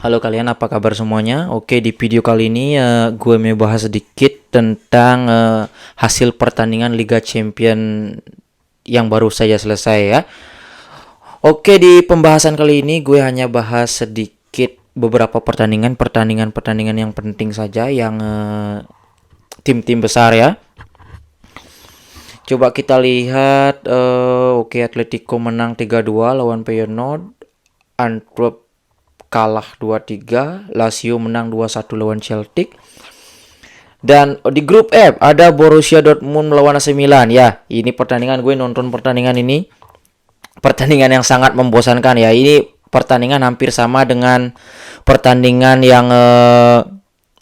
Halo kalian, apa kabar semuanya? Oke, di video kali ini gue mau bahas sedikit tentang hasil pertandingan Liga Champion yang baru saja selesai ya. Oke, di pembahasan kali ini gue hanya bahas sedikit beberapa pertandingan yang penting saja yang tim-tim besar ya. Coba kita lihat, oke, Atletico menang 3-2 lawan Feyenoord. Antwerp kalah 2-3, Lazio menang 2-1 lawan Celtic. Dan di grup F ada Borussia Dortmund melawan AC Milan ya. Ini pertandingan, gue nonton pertandingan ini. Pertandingan yang sangat membosankan ya. Ini pertandingan hampir sama dengan pertandingan yang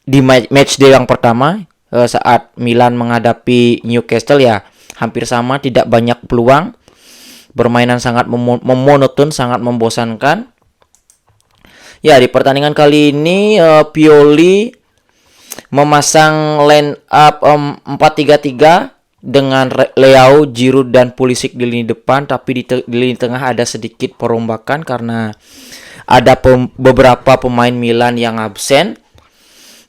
di match day yang pertama saat Milan menghadapi Newcastle ya. Hampir sama, tidak banyak peluang. Permainan sangat monoton, sangat membosankan. Ya, di pertandingan kali ini Pioli memasang line up 4-3-3 dengan Leao, Giroud dan Pulisic di lini depan, tapi di lini tengah ada sedikit perombakan karena ada beberapa pemain Milan yang absen.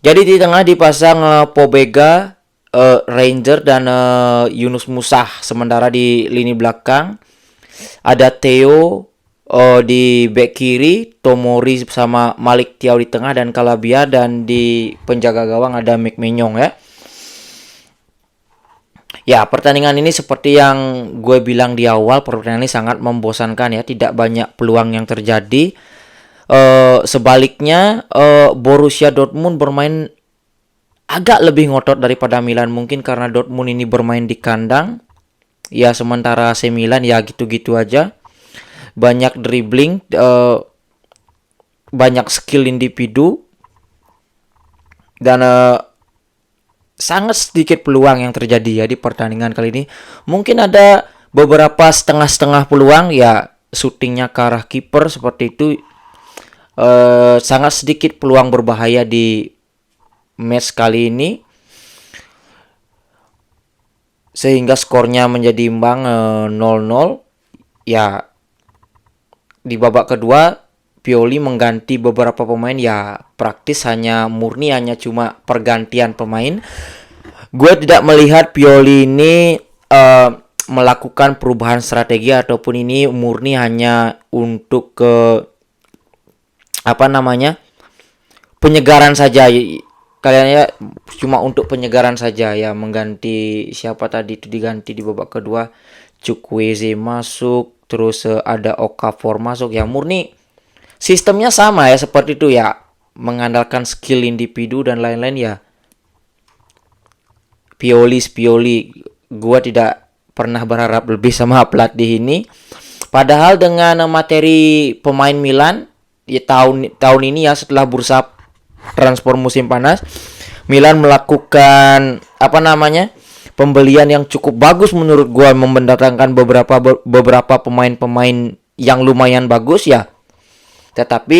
Jadi di tengah dipasang Pobega, Ranger dan Yunus Musah, sementara di lini belakang ada Theo di back kiri, Tomori sama Malik Thiaw di tengah dan Calabria, dan di penjaga gawang ada McMenyong ya. Ya, pertandingan ini seperti yang gue bilang di awal, pertandingan ini sangat membosankan ya, tidak banyak peluang yang terjadi. Sebaliknya Borussia Dortmund bermain agak lebih ngotot daripada Milan, mungkin karena Dortmund ini bermain di kandang. Ya, sementara AC Milan ya gitu-gitu aja. Banyak dribbling, banyak skill individu, dan sangat sedikit peluang yang terjadi ya di pertandingan kali ini. Mungkin ada beberapa setengah-setengah peluang ya, syutingnya ke arah kiper seperti itu. Sangat sedikit peluang berbahaya di match kali ini, sehingga skornya menjadi imbang 0-0 ya. Di babak kedua Pioli mengganti beberapa pemain ya, praktis murni cuma pergantian pemain. Gue tidak melihat Pioli ini melakukan perubahan strategi ataupun ini murni hanya untuk penyegaran saja. Kalian ya, cuma untuk penyegaran saja ya, mengganti siapa tadi itu, diganti di babak kedua Chukwueze masuk, terus ada Okafor masuk ya, murni sistemnya sama ya, seperti itu ya, mengandalkan skill individu dan lain-lain ya. Pioli gua tidak pernah berharap lebih sama pelatih ini. Padahal dengan materi pemain Milan ya, tahun ini ya, setelah bursa transfer musim panas, Milan melakukan pembelian yang cukup bagus menurut gua, mendatangkan beberapa pemain-pemain yang lumayan bagus ya. Tetapi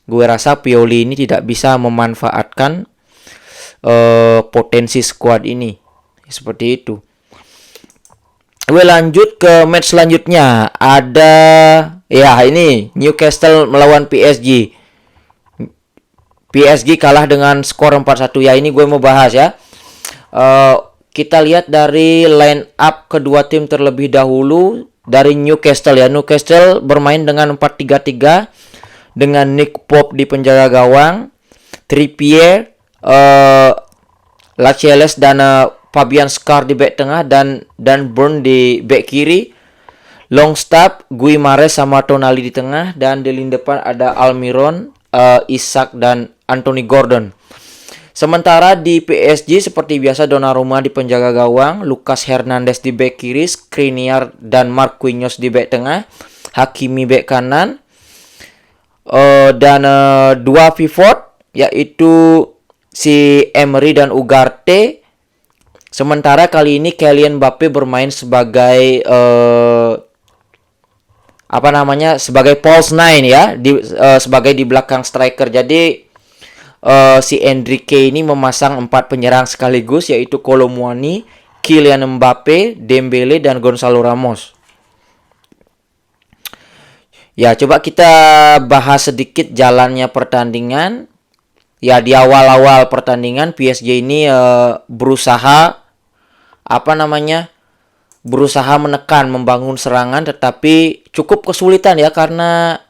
gue rasa Pioli ini tidak bisa memanfaatkan potensi skuad ini. Seperti itu. Gue lanjut ke match selanjutnya. Ada ya, ini Newcastle melawan PSG. PSG kalah dengan skor 4-1 ya. Ini gue mau bahas ya. Kita lihat dari line up kedua tim terlebih dahulu. Dari Newcastle ya. Newcastle bermain dengan 4-3-3 dengan Nick Pope di penjaga gawang, Trippier, Lascelles dan Fabian Schär di back tengah, dan Burn di back kiri. Longstaff, Guimares sama Tonali di tengah, dan di lini depan ada Almiron, Isak dan Anthony Gordon. Sementara di PSG seperti biasa Donnarumma di penjaga gawang, Lucas Hernandez di back kiri, Skriniar dan Marquinhos di back tengah, Hakimi back kanan, dan dua pivot yaitu si Emery dan Ugarte. Sementara kali ini Kylian Mbappe bermain sebagai sebagai false nine ya, sebagai di belakang striker. Jadi si Enrique ini memasang 4 penyerang sekaligus, yaitu Kolo Muani, Kylian Mbappe, Dembele dan Gonzalo Ramos. Ya, coba kita bahas sedikit jalannya pertandingan. Ya, di awal-awal pertandingan PSG ini berusaha apa namanya? Berusaha menekan, membangun serangan, tetapi cukup kesulitan ya karena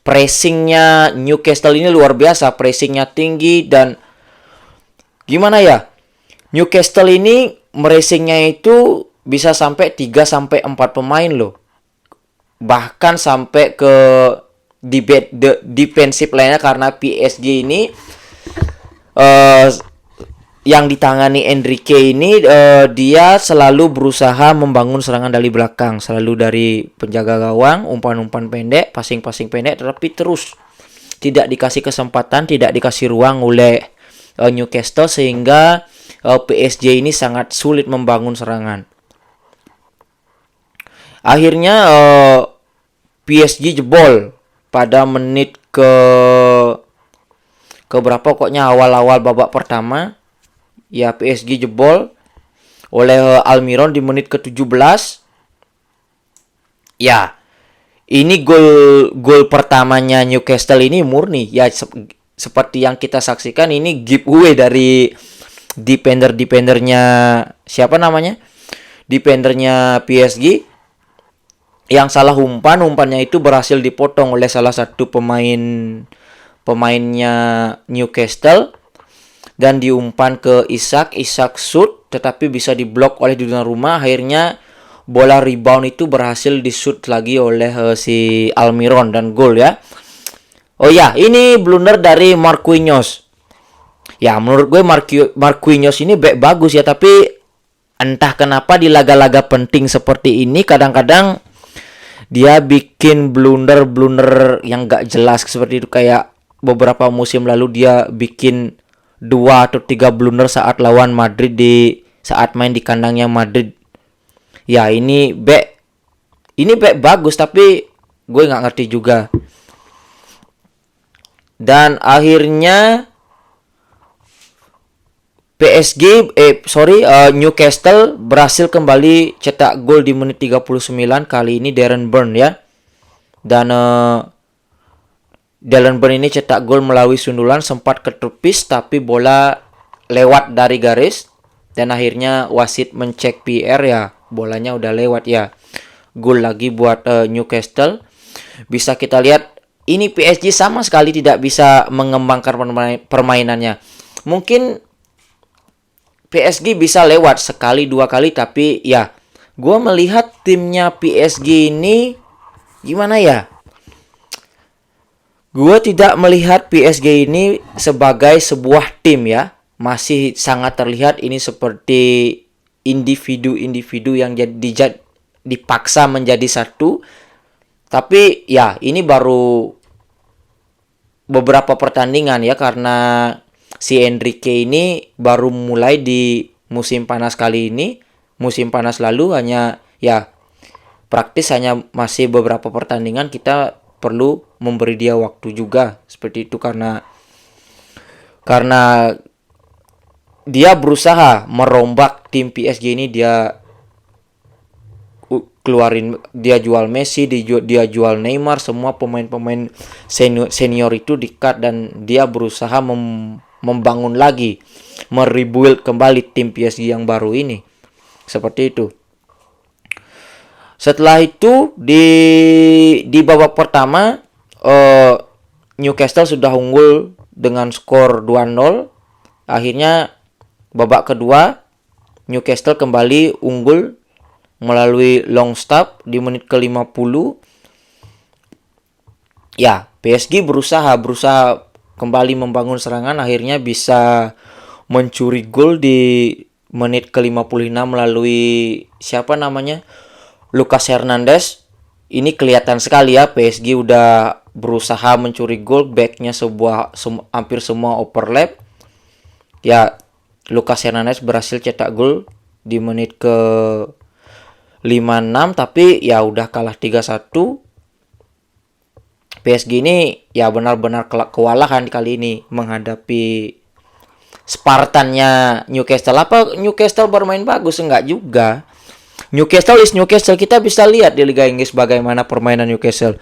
pressingnya Newcastle ini luar biasa, pressingnya tinggi dan gimana ya? Newcastle ini pressingnya itu bisa sampai 3 sampai 4 pemain loh. Bahkan sampai ke defensive line-nya karena PSG ini eh, yang ditangani Enrique ini dia selalu berusaha membangun serangan dari belakang, selalu dari penjaga gawang, umpan-umpan pendek, passing-passing pendek, tetapi terus tidak dikasih kesempatan, tidak dikasih ruang oleh Newcastle sehingga PSG ini sangat sulit membangun serangan. Akhirnya PSG jebol pada menit ke berapa pokoknya awal-awal babak pertama. Ya, PSG jebol oleh Almiron di menit ke-17. Ya, ini gol pertamanya Newcastle ini murni ya seperti yang kita saksikan, ini giveaway dari defendernya siapa namanya? Defendernya PSG yang salah umpannya itu berhasil dipotong oleh salah satu pemainnya Newcastle dan diumpan ke Isak shoot tetapi bisa diblok oleh Donnarumma. Akhirnya bola rebound itu berhasil di-shoot lagi oleh si Almiron dan gol ya. Oh ya, ini blunder dari Marquinhos. Ya, menurut gue Marquinhos ini bagus ya, tapi entah kenapa di laga-laga penting seperti ini kadang-kadang dia bikin blunder yang gak jelas seperti itu. Kayak beberapa musim lalu dia bikin 2 atau 3 blunder saat lawan Madrid saat main di kandangnya Madrid. Ya, ini bagus tapi gue nggak ngerti juga. Dan akhirnya Newcastle berhasil kembali cetak gol di menit 39, kali ini Darren Burn ya. Dan Darren Burn ini cetak gol melalui sundulan, sempat ketepis tapi bola lewat dari garis dan akhirnya wasit mencek PR ya, bolanya udah lewat ya. Gol lagi buat Newcastle. Bisa kita lihat ini PSG sama sekali tidak bisa mengembangkan permainannya. Mungkin PSG bisa lewat sekali 2 kali tapi ya gue melihat timnya PSG ini gimana ya? Gue tidak melihat PSG ini sebagai sebuah tim ya. Masih sangat terlihat ini seperti individu-individu yang dipaksa menjadi satu. Tapi ya ini baru beberapa pertandingan ya karena si Enrique ini baru mulai di musim panas kali ini. Musim panas lalu hanya ya praktis hanya masih beberapa pertandingan, kita perlu memberi dia waktu juga seperti itu karena dia berusaha merombak tim PSG ini. Dia dia jual Messi, dia jual Neymar, semua pemain-pemain senior itu di-cut dan dia berusaha membangun lagi, merebuild kembali tim PSG yang baru ini. Seperti itu. Setelah itu di babak pertama Newcastle sudah unggul dengan skor 2-0. Akhirnya babak kedua Newcastle kembali unggul melalui Longstaff di menit ke-50. Ya, PSG berusaha kembali membangun serangan, akhirnya bisa mencuri gol di menit ke-56 melalui siapa namanya? Lucas Hernandez. Ini kelihatan sekali ya PSG udah berusaha mencuri gol, backnya hampir semua overlap. Ya, Lucas Hernandez berhasil cetak gol di menit ke 56 tapi ya udah kalah 3-1. PSG ini ya benar-benar kewalahan kali ini menghadapi Spartannya Newcastle. Apa Newcastle bermain bagus? Enggak juga. Newcastle is Newcastle. Kita bisa lihat di Liga Inggris bagaimana permainan Newcastle.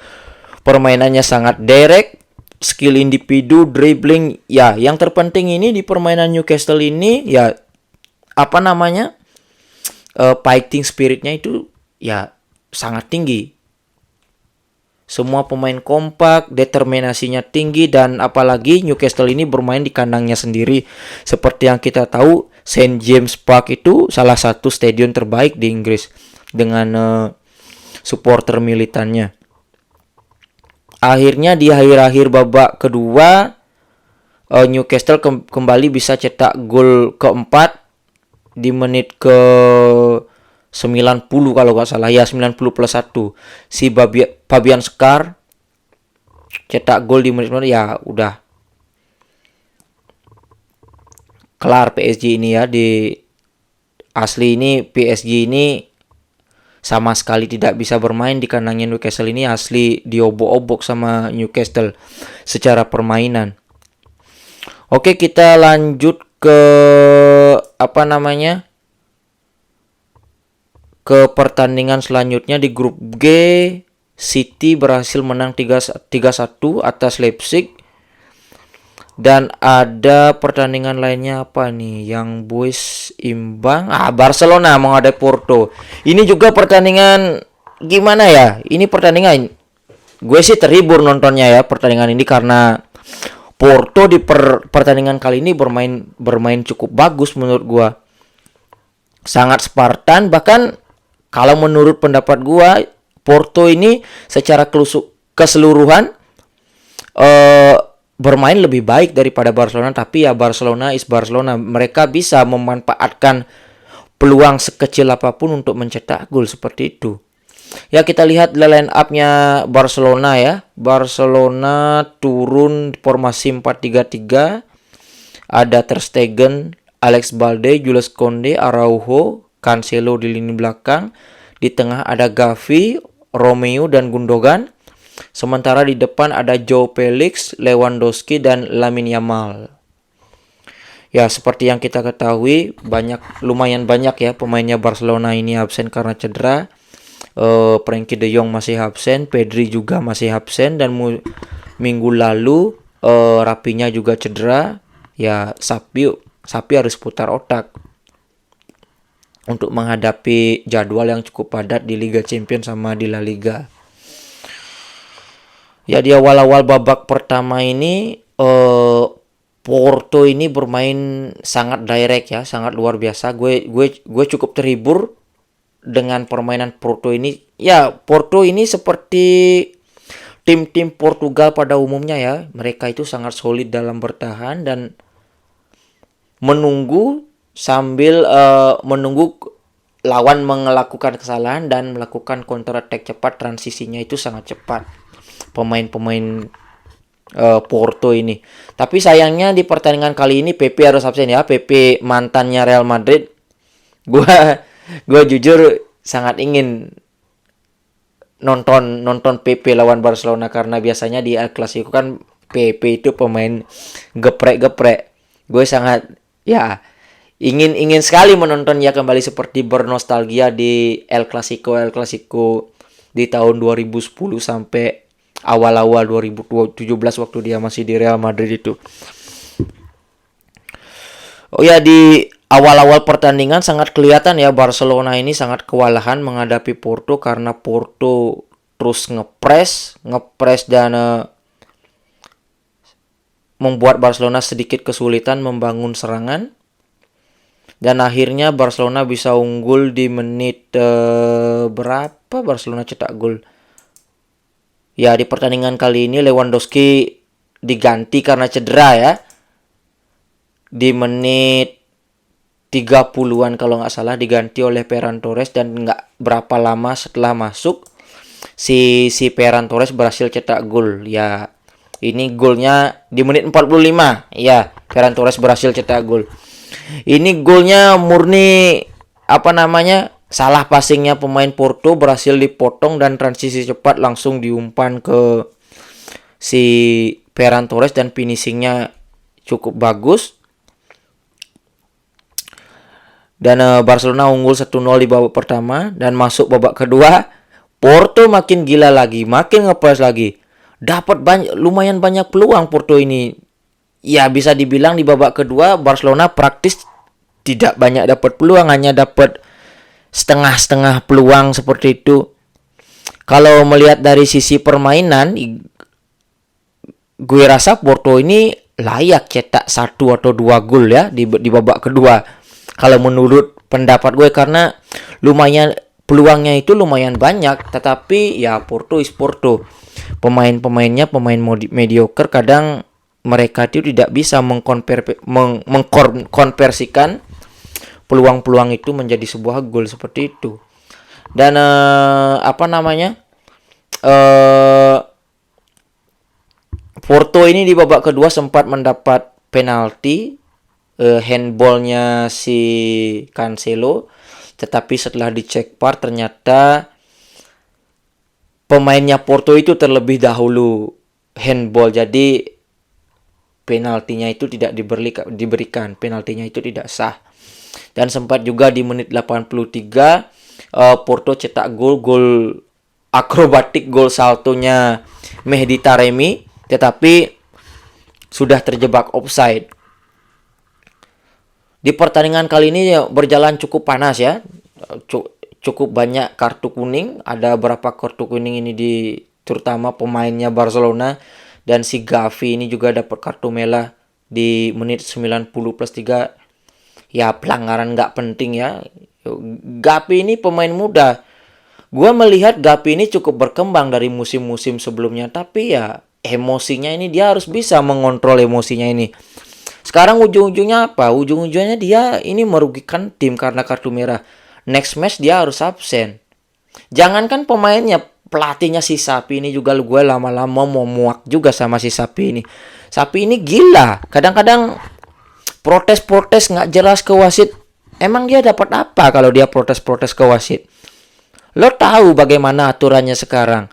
Permainannya sangat direct, skill individu, dribbling. Ya, yang terpenting ini di permainan Newcastle ini ya apa namanya? Fighting spiritnya itu ya sangat tinggi. Semua pemain kompak, determinasinya tinggi, dan apalagi Newcastle ini bermain di kandangnya sendiri. Seperti yang kita tahu, St. James Park itu salah satu stadion terbaik di Inggris dengan supporter militannya. Akhirnya di akhir-akhir babak kedua, Newcastle kembali bisa cetak gol keempat di menit ke 90 kalau nggak salah, ya 90 plus 1. Si Fabian Schär cetak gol di menit ya udah kelar PSG ini ya. Di asli ini PSG ini sama sekali tidak bisa bermain di kandangnya Newcastle ini, asli diobok-obok sama Newcastle secara permainan. Oke, kita lanjut ke apa namanya? Ke pertandingan selanjutnya di grup G. City berhasil menang 3-1 atas Leipzig. Dan ada pertandingan lainnya apa nih yang boys imbang? Barcelona menghadapi Porto. Ini juga pertandingan gimana ya? Ini pertandingan gue sih terhibur nontonnya ya pertandingan ini, karena Porto di pertandingan kali ini bermain cukup bagus menurut gue. Sangat Spartan, bahkan kalau menurut pendapat gua, Porto ini secara keseluruhan bermain lebih baik daripada Barcelona. Tapi ya Barcelona is Barcelona. Mereka bisa memanfaatkan peluang sekecil apapun untuk mencetak gol seperti itu. Ya, kita lihat line up-nya Barcelona ya. Barcelona turun formasi 4-3-3. Ada Ter Stegen, Alex Balde, Jules Koundé, Araujo, Cancelo di lini belakang. Di tengah ada Gavi, Romeo, dan Gundogan. Sementara di depan ada Joao Felix, Lewandowski, dan Lamine Yamal. Ya, seperti yang kita ketahui, lumayan banyak ya pemainnya Barcelona ini absen karena cedera. Frenkie de Jong masih absen, Pedri juga masih absen, dan minggu lalu Rapinya juga cedera. Ya, Sapi harus putar otak untuk menghadapi jadwal yang cukup padat di Liga Champions sama di La Liga. Ya, di awal-awal babak pertama ini Porto ini bermain sangat direct ya, sangat luar biasa. Gue cukup terhibur dengan permainan Porto ini. Ya, Porto ini seperti tim-tim Portugal pada umumnya ya. Mereka itu sangat solid dalam bertahan dan menunggu sambil menunggu lawan melakukan kesalahan dan melakukan counter attack cepat. Transisinya itu sangat cepat pemain-pemain Porto ini. Tapi sayangnya di pertandingan kali ini Pepe harus absen ya. Pepe mantannya Real Madrid. Gua jujur sangat ingin nonton Pepe lawan Barcelona, karena biasanya di El Clasico kan Pepe itu pemain geprek-geprek. Gue sangat ingin sekali menontonnya kembali seperti bernostalgia di El Clasico di tahun 2010 sampai awal-awal 2017 waktu dia masih di Real Madrid itu. Oh ya, di awal-awal pertandingan sangat kelihatan ya Barcelona ini sangat kewalahan menghadapi Porto, karena Porto terus ngepres dan membuat Barcelona sedikit kesulitan membangun serangan. Dan akhirnya Barcelona bisa unggul di menit berapa Barcelona cetak gol? Ya, di pertandingan kali ini Lewandowski diganti karena cedera ya. Di menit 30-an kalau nggak salah diganti oleh Ferran Torres, dan nggak berapa lama setelah masuk si Ferran Torres berhasil cetak gol. Ya, ini golnya di menit 45. Ya, Ferran Torres berhasil cetak gol. Ini golnya murni salah passingnya pemain Porto, berhasil dipotong dan transisi cepat langsung diumpan ke si Ferran Torres dan finishingnya cukup bagus. Dan Barcelona unggul 1-0 di babak pertama, dan masuk babak kedua Porto makin gila lagi, makin ngepres lagi. dapat lumayan banyak peluang Porto ini. Ya bisa dibilang di babak kedua Barcelona praktis tidak banyak dapat peluang, hanya dapat setengah-setengah peluang seperti itu. Kalau melihat dari sisi permainan, gue rasa Porto ini layak cetak 1 atau 2 gol ya di babak kedua. Kalau menurut pendapat gue, karena lumayan peluangnya itu lumayan banyak, tetapi ya Porto is Porto. Pemain-pemainnya pemain mediocre, kadang mereka itu tidak bisa mengkonversikan peluang-peluang itu menjadi sebuah gol seperti itu. Dan Porto ini di babak kedua sempat mendapat penalti handballnya si Cancelo, tetapi setelah dicek VAR ternyata pemainnya Porto itu terlebih dahulu handball, jadi penaltinya itu tidak diberikan, penaltinya itu tidak sah. Dan sempat juga di menit 83 Porto cetak gol akrobatik, gol saltonya Mehdi Taremi, tetapi sudah terjebak offside. Di pertandingan kali ini berjalan cukup panas ya, cukup banyak kartu kuning. Ada berapa kartu kuning ini terutama pemainnya Barcelona. Dan si Gavi ini juga dapat kartu merah di menit 90+3. Ya pelanggaran nggak penting ya. Gavi ini pemain muda. Gue melihat Gavi ini cukup berkembang dari musim-musim sebelumnya. Tapi ya emosinya ini dia harus bisa mengontrol emosinya ini. Sekarang ujung-ujungnya apa? Ujung-ujungnya dia ini merugikan tim karena kartu merah. Next match dia harus absen. Jangankan pemainnya, pelatihnya si Sapi ini juga gue lama-lama mau muak juga sama si Sapi ini. Sapi ini gila. Kadang-kadang protes-protes nggak jelas ke wasit. Emang dia dapat apa kalau dia protes-protes ke wasit? Lo tahu bagaimana aturannya sekarang?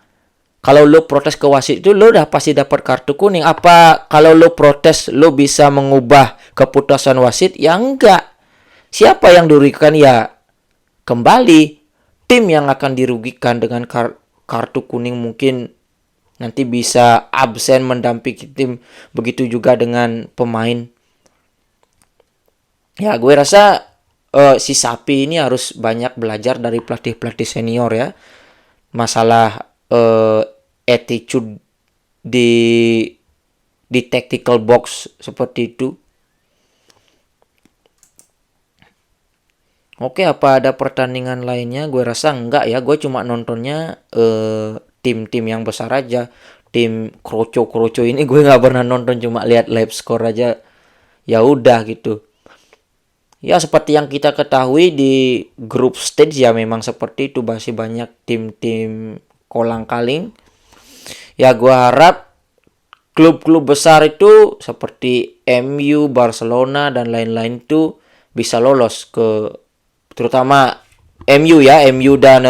Kalau lo protes ke wasit itu lo udah pasti dapat kartu kuning. Apa kalau lo protes lo bisa mengubah keputusan wasit? Ya enggak. Siapa yang dirugikan? Ya kembali tim yang akan dirugikan dengan kartu kuning, mungkin nanti bisa absen mendampingi tim. Begitu juga dengan pemain. Ya gue rasa si Sapi ini harus banyak belajar dari pelatih-pelatih senior ya. Masalah attitude di tactical box seperti itu. Oke, apa ada pertandingan lainnya? Gue rasa enggak ya. Gue cuma nontonnya tim-tim yang besar aja. Tim kroco-kroco ini gue nggak pernah nonton, cuma lihat live score aja. Ya udah gitu. Ya seperti yang kita ketahui di grup stage ya memang seperti itu, masih banyak tim-tim kolang-kaling. Ya gue harap klub-klub besar itu seperti MU, Barcelona dan lain-lain itu bisa lolos ke, terutama MU ya, MU dan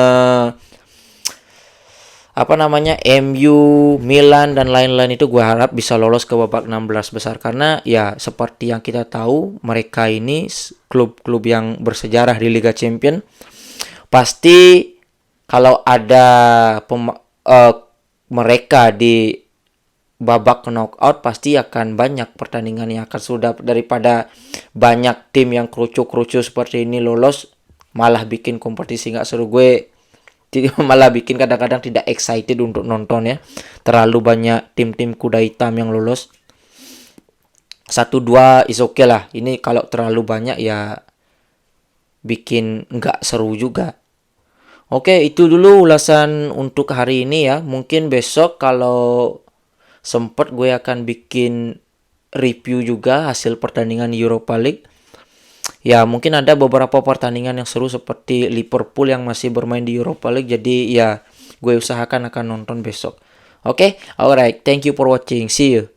MU, Milan dan lain-lain itu gue harap bisa lolos ke babak 16 besar, karena ya seperti yang kita tahu mereka ini klub-klub yang bersejarah di Liga Champions. Pasti kalau ada mereka di babak knockout pasti akan banyak pertandingan yang akan sudah, daripada banyak tim yang kerucu-kerucu seperti ini lolos, malah bikin kompetisi nggak seru. Gue malah bikin kadang-kadang tidak excited untuk nonton ya. Terlalu banyak tim-tim kuda hitam yang lolos. 1-2 is okay lah. Ini kalau terlalu banyak ya bikin nggak seru juga. Oke, itu dulu ulasan untuk hari ini ya. Mungkin besok kalau sempet gue akan bikin review juga hasil pertandingan Europa League. Ya mungkin ada beberapa pertandingan yang seru seperti Liverpool yang masih bermain di Europa League. Jadi ya gue usahakan akan nonton besok. Oke, alright. Thank you for watching. See you.